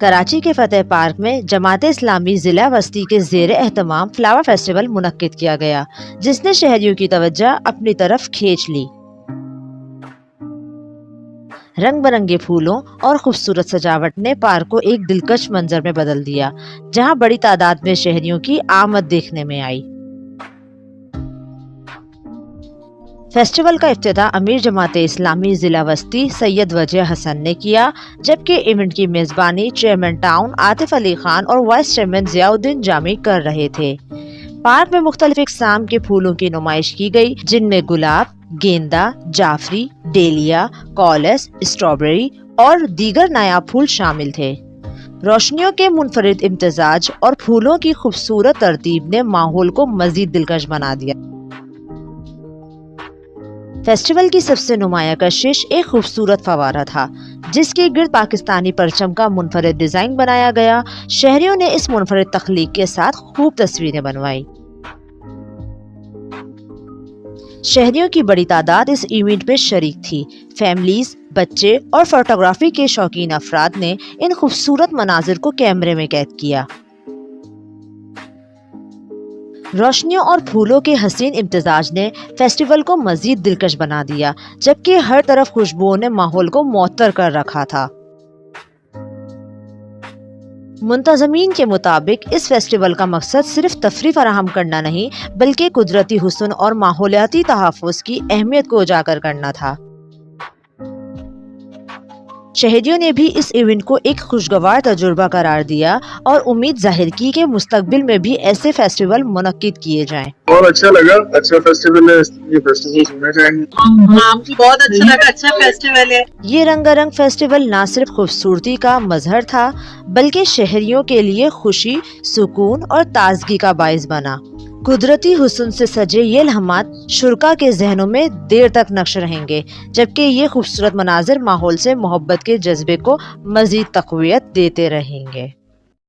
کراچی کے فتح پارک میں جماعت اسلامی ضلع وسطی کے زیر اہتمام فلاور فیسٹیول منعقد کیا گیا، جس نے شہریوں کی توجہ اپنی طرف کھینچ لی۔ رنگ برنگے پھولوں اور خوبصورت سجاوٹ نے پارک کو ایک دلکش منظر میں بدل دیا، جہاں بڑی تعداد میں شہریوں کی آمد دیکھنے میں آئی۔ فیسٹیول کا افتتاح امیر جماعت اسلامی ضلع وسطی سید وجیہ حسن نے کیا، جبکہ ایونٹ کی میزبانی چیئرمین ٹاؤن عاطف علی خان اور وائس چیئرمین ضیاء الدین جامی کر رہے تھے۔ پارک میں مختلف اقسام کے پھولوں کی نمائش کی گئی، جن میں گلاب، گیندا، جعفری، ڈیلیا، کالس، اسٹرابیری اور دیگر نایاب پھول شامل تھے۔ روشنیوں کے منفرد امتزاج اور پھولوں کی خوبصورت ترتیب نے ماحول کو مزید دلکش بنا دیا۔ فیسٹیول کی سب سے نمایاں کشش ایک خوبصورت فوارہ تھا، جس کے گرد پاکستانی پرچم کا منفرد ڈیزائن بنایا گیا۔ شہریوں نے اس منفرد تخلیق کے ساتھ خوب تصویریں بنوائی۔ شہریوں کی بڑی تعداد اس ایونٹ میں شریک تھی۔ فیملیز، بچے اور فوٹوگرافی کے شوقین افراد نے ان خوبصورت مناظر کو کیمرے میں قید کیا۔ روشنیوں اور پھولوں کے حسین امتزاج نے فیسٹیول کو مزید دلکش بنا دیا، جبکہ ہر طرف خوشبوؤں نے ماحول کو معطر کر رکھا تھا۔ منتظمین کے مطابق اس فیسٹیول کا مقصد صرف تفریح فراہم کرنا نہیں، بلکہ قدرتی حسن اور ماحولیاتی تحفظ کی اہمیت کو اجاگر کرنا تھا۔ شہریوں نے بھی اس ایونٹ کو ایک خوشگوار تجربہ قرار دیا اور امید ظاہر کی کہ مستقبل میں بھی ایسے فیسٹیول منعقد کیے جائیں۔ بہت اچھا لگا، اچھا فیسٹیول ہے، یہ فیسٹیول ہونا چاہیے۔ بہت اچھا لگا، اچھا فیسٹیول ہے۔ یہ رنگا رنگ فیسٹیول نہ صرف خوبصورتی کا مظہر تھا، بلکہ شہریوں کے لیے خوشی، سکون اور تازگی کا باعث بنا۔ قدرتی حسن سے سجے یہ لمحات شرکاء کے ذہنوں میں دیر تک نقش رہیں گے، جبکہ یہ خوبصورت مناظر ماحول سے محبت کے جذبے کو مزید تقویت دیتے رہیں گے۔